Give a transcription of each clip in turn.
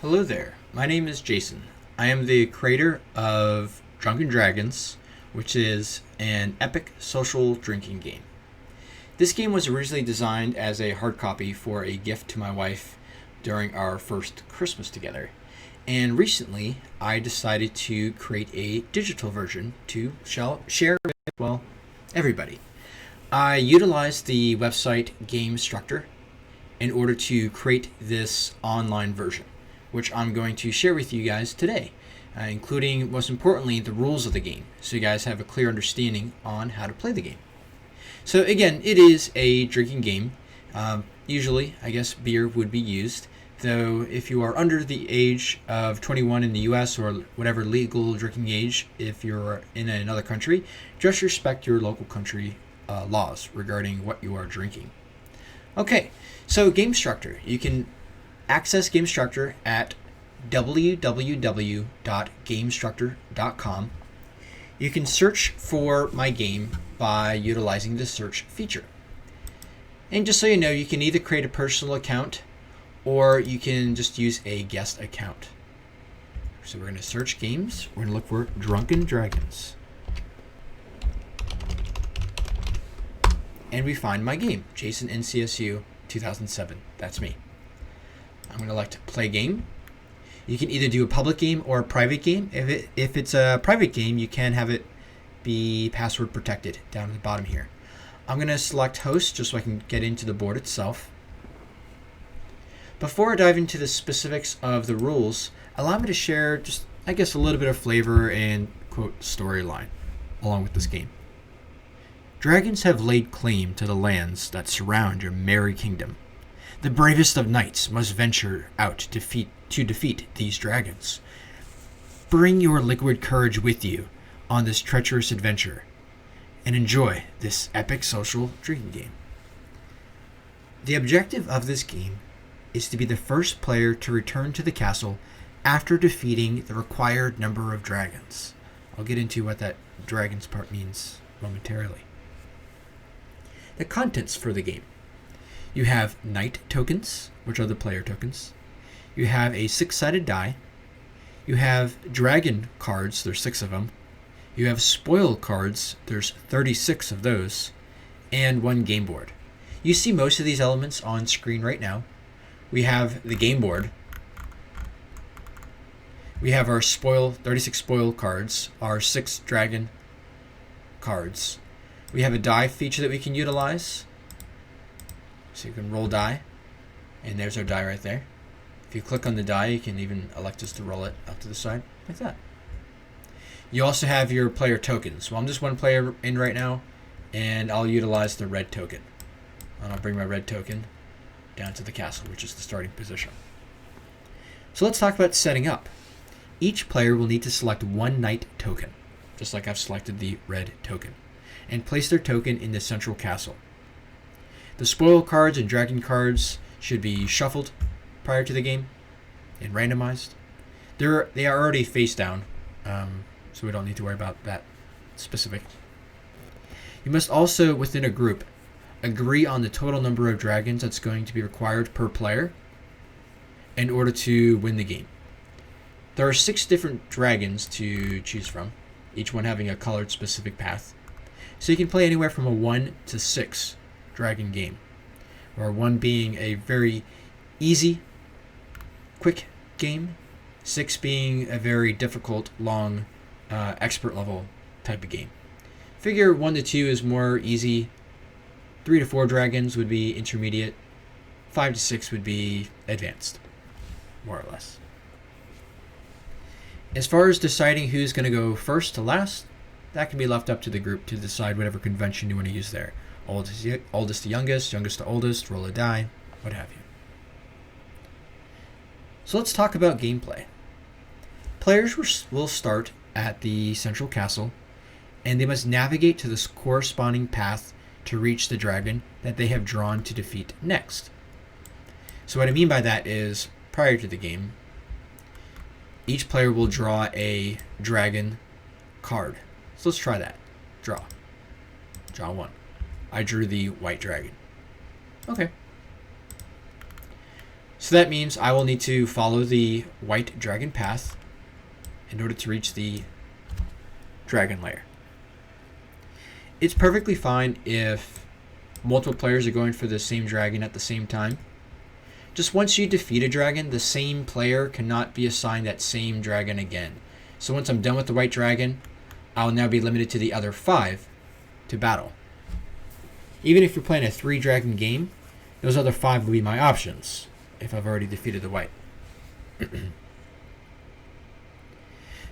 Hello there, my name is Jason. I am the creator of Drunken Dragons, which is an epic social drinking game. This game was originally designed as a hard copy for a gift to my wife during our first Christmas together. And recently, I decided to create a digital version to share with, well, everybody. I utilized the website GameStructure in order to create this online version, which I'm going to share with you guys today, including, most importantly, the rules of the game, so you guys have a clear understanding on how to play the game. So again, it is a drinking game. Usually, I guess beer would be used, though if you are under the age of 21 in the US or whatever legal drinking age, if you're in another country, just respect your local country laws regarding what you are drinking. Okay, so GameStructure. You can access GameStructure at www.gamestructure.com. You can search for my game by utilizing the search feature. And just so you know, you can either create a personal account or you can just use a guest account. So we're going to search games. We're going to look for Drunken Dragons. And we find my game, Jason NCSU 2007. That's me. I'm going to select play game. You can either do a public game or a private game. If it's a private game, you can have it be password protected down at the bottom here. I'm going to select host just so I can get into the board itself. Before I dive into the specifics of the rules, allow me to share just, I guess, a little bit of flavor and, quote, storyline along with this game. Dragons have laid claim to the lands that surround your merry kingdom. The bravest of knights must venture out to defeat these dragons. Bring your liquid courage with you on this treacherous adventure and enjoy this epic social drinking game. The objective of this game is to be the first player to return to the castle after defeating the required number of dragons. I'll get into what that dragons part means momentarily. The contents for the game. You have knight tokens, which are the player tokens. You have a 6-sided die. You have dragon cards, there's 6 of them. You have spoil cards, there's 36 of those. And 1 game board. You see most of these elements on screen right now. We have the game board. We have our 36 spoil cards, our 6 dragon cards. We have a die feature that we can utilize. So you can roll die, and there's our die right there. If you click on the die, you can even elect us to roll it out to the side, like that. You also have your player tokens. Well, I'm just one player in right now, and I'll utilize the red token. And I'll bring my red token down to the castle, which is the starting position. So let's talk about setting up. Each player will need to select 1 knight token, just like I've selected the red token, and place their token in the central castle. The spoil cards and dragon cards should be shuffled prior to the game and randomized. They are already face down, so we don't need to worry about that specific. You must also, within a group, agree on the total number of dragons that's going to be required per player in order to win the game. There are 6 different dragons to choose from, each one having a colored specific path. So you can play anywhere from a 1 to 6 dragon game, or 1 being a very easy, quick game, 6 being a very difficult, long, expert level type of game. Figure 1 to 2 is more easy, 3 to 4 dragons would be intermediate, 5 to 6 would be advanced, more or less. As far as deciding who's going to go first to last, that can be left up to the group to decide whatever convention you want to use there. Oldest to youngest, youngest to oldest, roll a die, what have you. So let's talk about gameplay. Players will start at the central castle, and they must navigate to the corresponding path to reach the dragon that they have drawn to defeat next. So what I mean by that is, prior to the game, each player will draw a dragon card. So let's try that. Draw 1. I drew the white dragon. Okay. So that means I will need to follow the white dragon path in order to reach the dragon lair. It's perfectly fine if multiple players are going for the same dragon at the same time. Just once you defeat a dragon, the same player cannot be assigned that same dragon again. So once I'm done with the white dragon, I'll now be limited to the other 5 to battle. Even if you're playing a 3-dragon game, those other 5 will be my options if I've already defeated the white.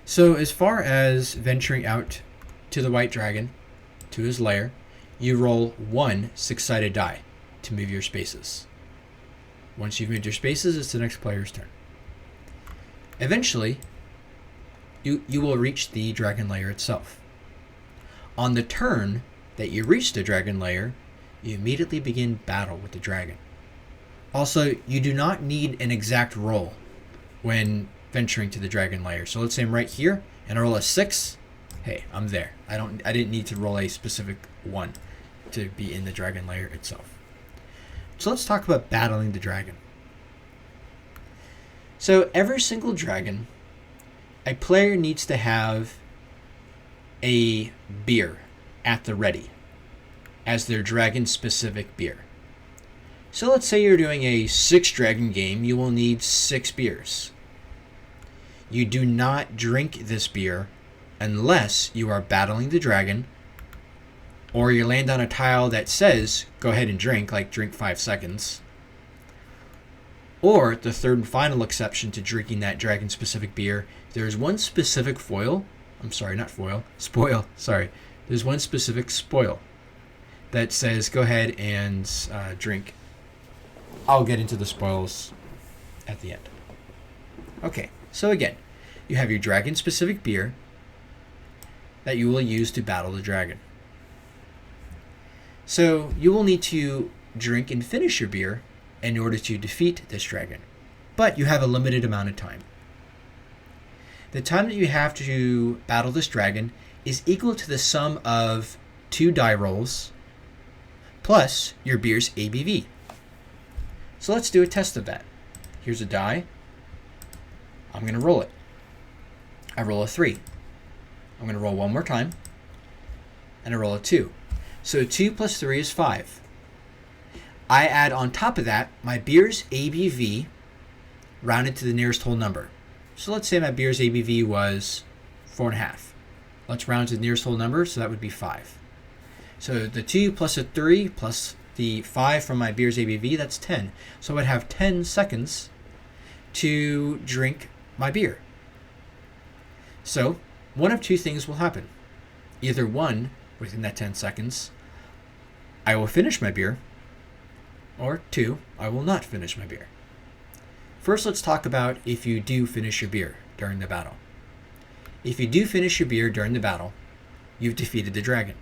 So as far as venturing out to the white dragon, to his lair, you roll 1 6-sided die to move your spaces. Once you've moved your spaces, it's the next player's turn. Eventually, you will reach the dragon lair itself. On the turn that you reach the dragon lair, you immediately begin battle with the dragon. Also, you do not need an exact roll when venturing to the dragon lair. So let's say I'm right here and I roll a 6. Hey, I'm there. I didn't need to roll a specific 1 to be in the dragon lair itself. So let's talk about battling the dragon. So every single dragon, a player needs to have a beer at the ready as their dragon-specific beer. So let's say you're doing a 6-dragon game, you will need 6 beers. You do not drink this beer unless you are battling the dragon, or you land on a tile that says, go ahead and drink, like drink 5 seconds. Or, the third and final exception to drinking that dragon-specific beer, there's one specific spoil. There's one specific spoil that says, go ahead and drink. I'll get into the spoils at the end. Okay, so again, you have your dragon-specific beer that you will use to battle the dragon. So you will need to drink and finish your beer in order to defeat this dragon. But you have a limited amount of time. The time that you have to battle this dragon is equal to the sum of 2 die rolls plus your beer's ABV. So let's do a test of that. Here's a die. I'm going to roll it. I roll a 3. I'm going to roll one more time. And I roll a 2. So 2 plus 3 is 5. I add on top of that my beer's ABV rounded to the nearest whole number. So let's say my beer's ABV was 4.5. Let's round to the nearest whole number, so that would be 5. So the 2 plus a 3 plus the 5 from my beer's ABV, that's 10. So I would have 10 seconds to drink my beer. So one of 2 things will happen. Either 1, within that 10 seconds, I will finish my beer, or 2, I will not finish my beer. First, let's talk about if you do finish your beer during the battle. If you do finish your beer during the battle, you've defeated the dragon,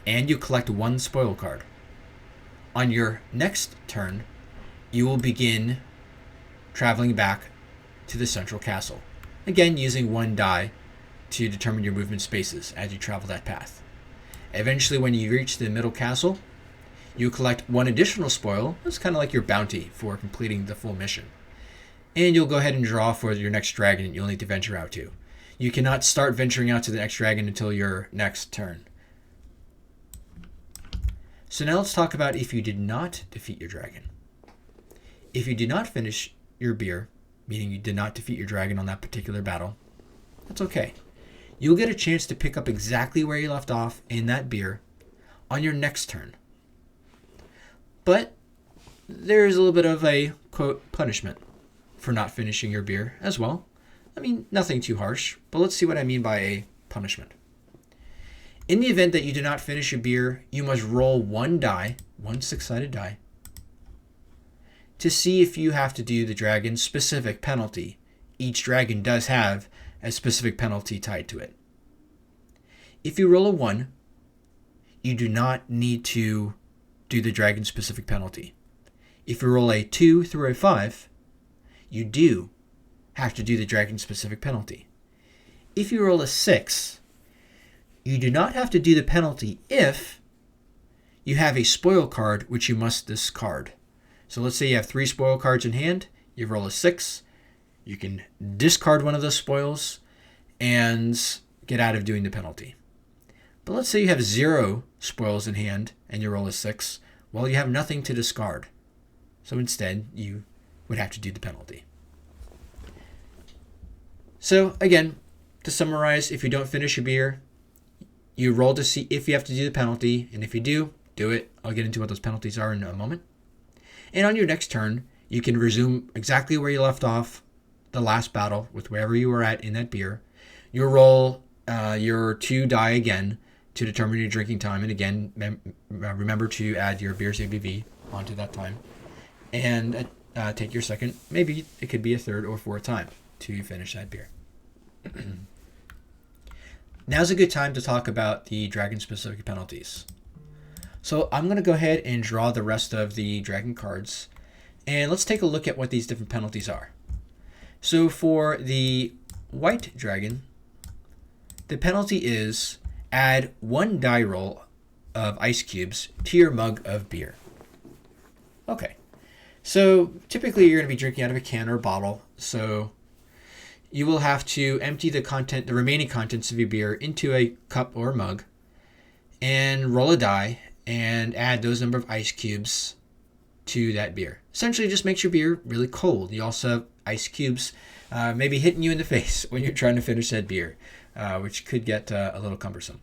and you collect 1 spoil card. On your next turn, you will begin traveling back to the central castle, again using 1 die to determine your movement spaces as you travel that path. Eventually, when you reach the middle castle, you collect 1 additional spoil. It's kind of like your bounty for completing the full mission. And you'll go ahead and draw for your next dragon you'll need to venture out to. You cannot start venturing out to the next dragon until your next turn. So now let's talk about if you did not defeat your dragon. If you did not finish your beer, meaning you did not defeat your dragon on that particular battle, that's okay. You'll get a chance to pick up exactly where you left off in that beer on your next turn. But there's a little bit of a, quote, punishment for not finishing your beer as well. I mean, nothing too harsh, but let's see what I mean by a punishment. In the event that you do not finish your beer, you must roll 1 die, 1 6-sided die, to see if you have to do the dragon's specific penalty. Each dragon does have a specific penalty tied to it. If you roll a 1, you do not need to do the dragon's specific penalty. If you roll a 2 through a 5, you do have to do the dragon specific penalty. If you roll a 6, you do not have to do the penalty if you have a spoil card which you must discard. So let's say you have 3 spoil cards in hand. You roll a 6. You can discard one of those spoils and get out of doing the penalty. But let's say you have 0 spoils in hand and you roll a 6. Well, you have nothing to discard. So instead, you would have to do the penalty. So again, to summarize, if you don't finish your beer, you roll to see if you have to do the penalty. And if you do, do it. I'll get into what those penalties are in a moment. And on your next turn, you can resume exactly where you left off the last battle with wherever you were at in that beer. You'll roll your 2 die again to determine your drinking time. And again, remember to add your beer's ABV onto that time. And take your second, maybe it could be a third or fourth time to finish that beer. Now's a good time to talk about the dragon-specific penalties. So I'm going to go ahead and draw the rest of the dragon cards. And let's take a look at what these different penalties are. So for the white dragon, the penalty is add 1 die roll of ice cubes to your mug of beer. Okay, so typically you're going to be drinking out of a can or a bottle. So you will have to empty the remaining contents of your beer into a cup or mug and roll a die and add those number of ice cubes to that beer. Essentially, it just makes your beer really cold. You also have ice cubes maybe hitting you in the face when you're trying to finish that beer, which could get a little cumbersome.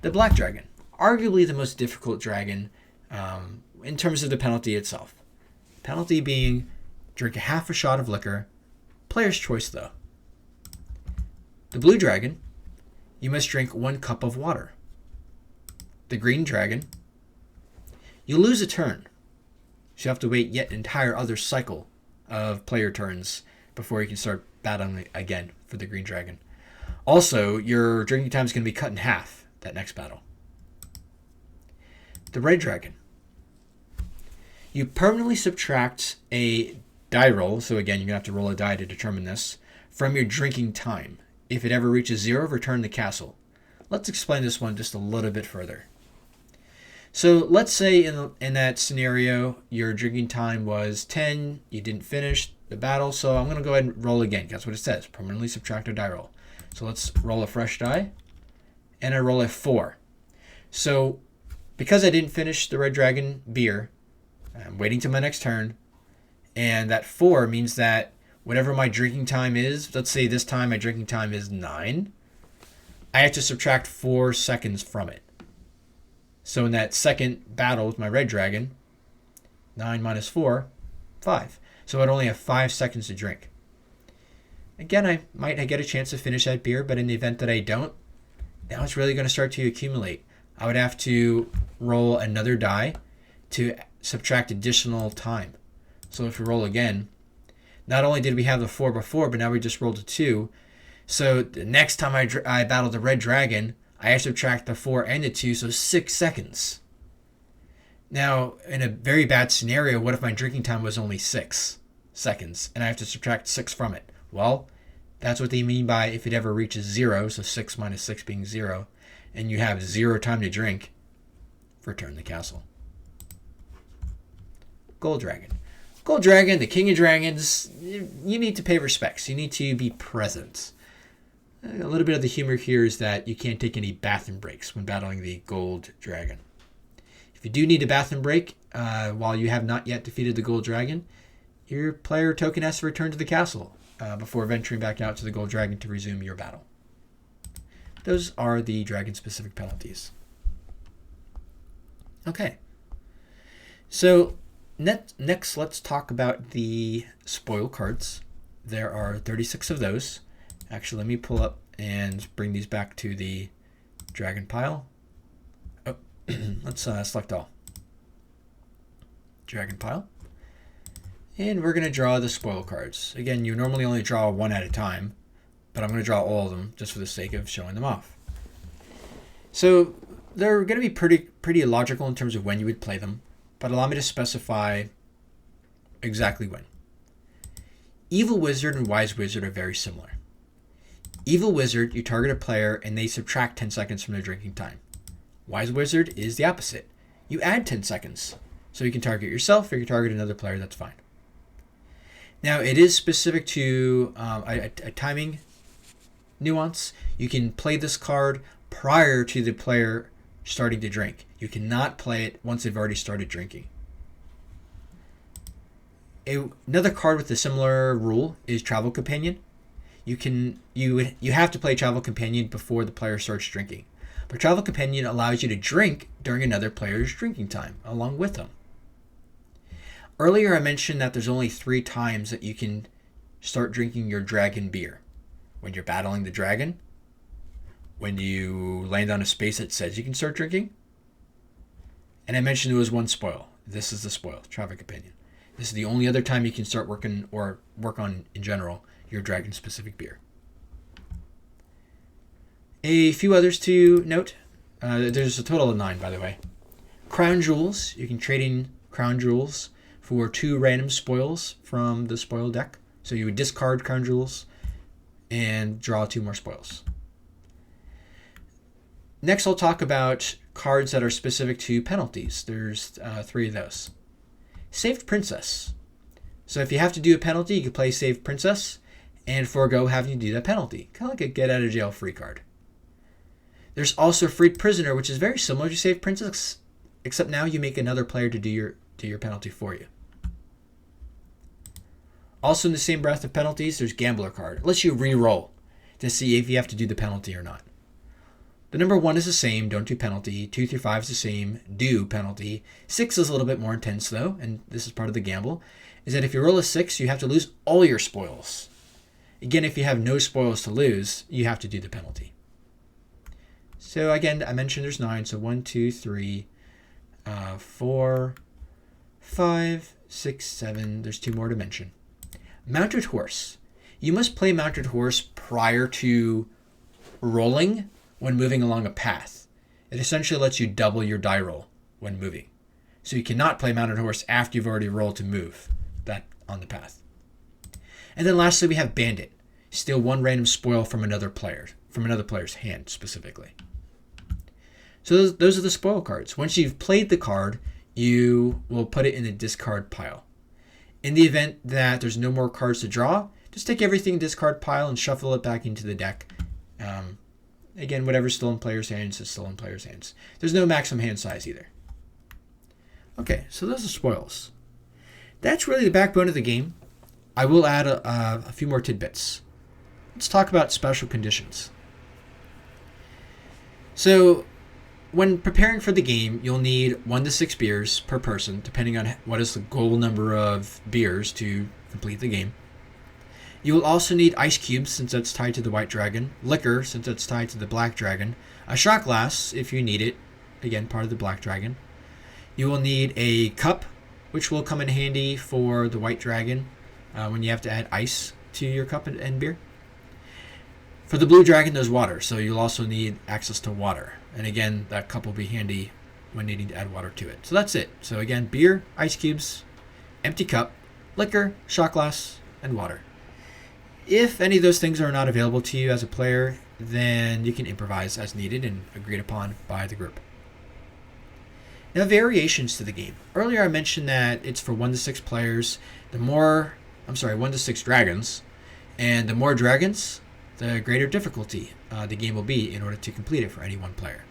The black dragon, arguably the most difficult dragon in terms of the penalty itself. Penalty being drink a half a shot of liquor. Player's choice, though. The blue dragon, you must drink 1 cup of water. The green dragon, you lose a turn. So you have to wait yet an entire other cycle of player turns before you can start battling again for the green dragon. Also, your drinking time is going to be cut in half that next battle. The red dragon, you permanently subtract a die roll, so again, you're going to have to roll a die to determine this, from your drinking time. If it ever reaches 0, return the castle. Let's explain this one just a little bit further. So let's say in that scenario, your drinking time was 10, you didn't finish the battle, so I'm going to go ahead and roll again. That's what it says, permanently subtract a die roll. So let's roll a fresh die, and I roll a 4. So because I didn't finish the red dragon beer, I'm waiting till my next turn, and that 4 means that whatever my drinking time is, let's say this time my drinking time is 9, I have to subtract 4 seconds from it. So in that second battle with my red dragon, 9 minus 4, 5. So I'd only have 5 seconds to drink. Again, I might get a chance to finish that beer, but in the event that I don't, now it's really going to start to accumulate. I would have to roll another die to subtract additional time. So if we roll again, not only did we have the 4 before, but now we just rolled a 2. So the next time I battle the red dragon, I have to subtract the 4 and the 2, so 6 seconds. Now, in a very bad scenario, what if my drinking time was only 6 seconds, and I have to subtract 6 from it? Well, that's what they mean by if it ever reaches 0, so 6 minus 6 being 0, and you have 0 time to drink, return the castle. Gold dragon. Gold dragon, the king of dragons, you need to pay respects. You need to be present. A little bit of the humor here is that you can't take any bathroom breaks when battling the gold dragon. If you do need a bathroom break while you have not yet defeated the gold dragon, your player token has to return to the castle before venturing back out to the gold dragon to resume your battle. Those are the dragon-specific penalties. Okay. So next, let's talk about the spoil cards. There are 36 of those. Actually, let me pull up and bring these back to the dragon pile. Oh, let's select all. Dragon pile. And we're going to draw the spoil cards. Again, you normally only draw 1 at a time, but I'm going to draw all of them just for the sake of showing them off. So they're going to be pretty illogical in terms of when you would play them, but allow me to specify exactly when. Evil Wizard and Wise Wizard are very similar. Evil Wizard, you target a player and they subtract 10 seconds from their drinking time. Wise Wizard is the opposite. You add 10 seconds So you can target yourself or you can target another player, that's fine. Now it is specific to a timing nuance. You can play this card prior to the player starting to drink. You cannot play it once they've already started drinking. Another card with a similar rule is Travel Companion. You have to play Travel Companion before the player starts drinking. But Travel Companion allows you to drink during another player's drinking time, along with them. Earlier I mentioned that there's only 3 times that you can start drinking your dragon beer. When you're battling the dragon, when you land on a space that says you can start drinking, and I mentioned there was one spoil. This is the spoil, Travel Companion. This is the only other time you can start working or work on, in general, your dragon-specific beer. A few others to note. There's a total of 9, by the way. Crown Jewels. You can trade in Crown Jewels for 2 random spoils from the spoil deck. So you would discard Crown Jewels and draw 2 more spoils. Next, I'll talk about cards that are specific to penalties. There's 3 of those. Saved Princess. So if you have to do a penalty, you can play Saved Princess and forego having to do that penalty. Kind of like a get out of jail free card. There's also Freed Prisoner, which is very similar to Saved Princess, except now you make another player to do your penalty for you. Also in the same breath of penalties, there's Gambler card. It lets you re-roll to see if you have to do the penalty or not. The number 1 is the same, don't do penalty. 2 through 5 is the same, do penalty. 6 is a little bit more intense though, and this is part of the gamble, is that if you roll a 6, you have to lose all your spoils. Again, if you have no spoils to lose, you have to do the penalty. So again, I mentioned there's 9, so 1, 2, 3, 4, 5, 6, 7, there's 2 more to mention. Mounted Horse. You must play Mounted Horse prior to rolling when moving along a path. It essentially lets you double your die roll when moving. So you cannot play Mounted Horse after you've already rolled to move that on the path. And then lastly, we have Bandit. Steal 1 random spoil from another player's hand specifically. So those are the spoil cards. Once you've played the card, you will put it in the discard pile. In the event that there's no more cards to draw, just take everything in discard pile and shuffle it back into the deck. Again, whatever's still in player's hands is still in player's hands. There's no maximum hand size either. Okay, so those are spoils. That's really the backbone of the game. I will add a few more tidbits. Let's talk about special conditions. So, when preparing for the game, you'll need 1 to 6 beers per person, depending on what is the goal number of beers to complete the game. You will also need ice cubes, since that's tied to the white dragon, liquor, since that's tied to the black dragon, a shot glass, if you need it, again, part of the black dragon. You will need a cup, which will come in handy for the white dragon when you have to add ice to your cup and beer. For the blue dragon, there's water, so you'll also need access to water. And again, that cup will be handy when needing to add water to it. So that's it. So again, beer, ice cubes, empty cup, liquor, shot glass, and water. If any of those things are not available to you as a player, then you can improvise as needed and agreed upon by the group. Now, variations to the game. Earlier I mentioned that it's for 1 to 6 players. 1 to 6 dragons. And the more dragons, the greater difficulty the game will be in order to complete it for any one player.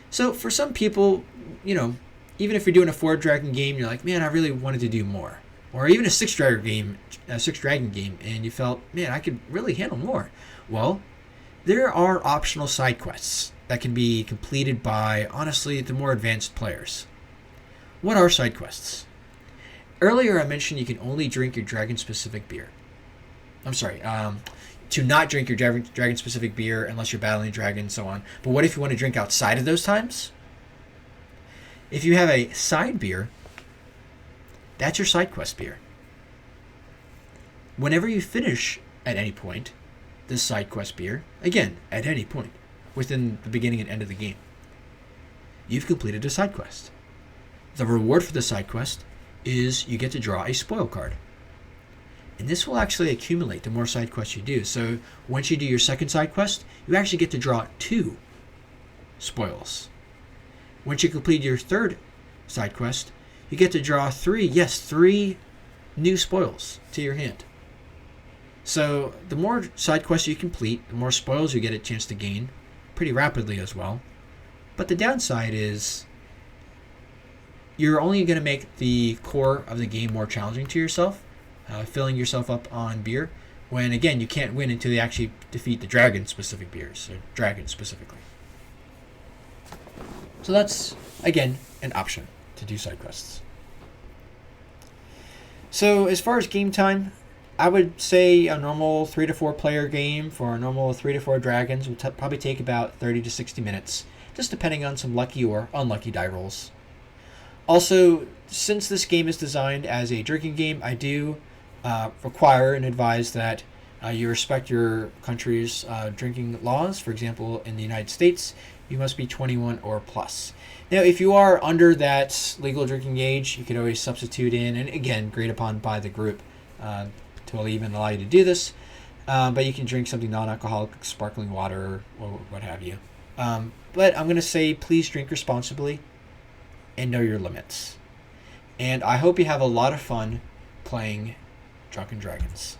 So for some people, even if you're doing a 4 dragon game, you're like, man, I really wanted to do more. Or even a 6 dragon game, and you felt, man, I could really handle more. Well, there are optional side quests that can be completed by, honestly, the more advanced players. What are side quests? Earlier I mentioned you can only drink your dragon-specific beer. To not drink your dragon-specific beer unless you're battling a dragon and so on. But what if you want to drink outside of those times? If you have a side beer, that's your side quest beer. Whenever you finish at any point this side quest beer, again, at any point within the beginning and end of the game, you've completed a side quest. The reward for the side quest is you get to draw a spoil card. And this will actually accumulate the more side quests you do. So once you do your second side quest, you actually get to draw 2 spoils. Once you complete your third side quest, you get to draw 3 new spoils to your hand. So the more side quests you complete, the more spoils you get a chance to gain, pretty rapidly as well. But the downside is you're only going to make the core of the game more challenging to yourself, filling yourself up on beer, when again you can't win until you actually defeat the dragon-specific beers, or dragons specifically. So that's, again, an option to do side quests. So as far as game time, I would say a normal 3 to 4 player game for a normal 3 to 4 dragons would probably take about 30 to 60 minutes, just depending on some lucky or unlucky die rolls. Also, since this game is designed as a drinking game, I do require and advise that you respect your country's drinking laws. For example, in the United States, you must be 21 or plus. Now, if you are under that legal drinking age, you can always substitute in, and again, agreed upon by the group to even allow you to do this. But you can drink something non-alcoholic, like sparkling water or what have you. But I'm going to say please drink responsibly and know your limits. And I hope you have a lot of fun playing Drunken Dragons.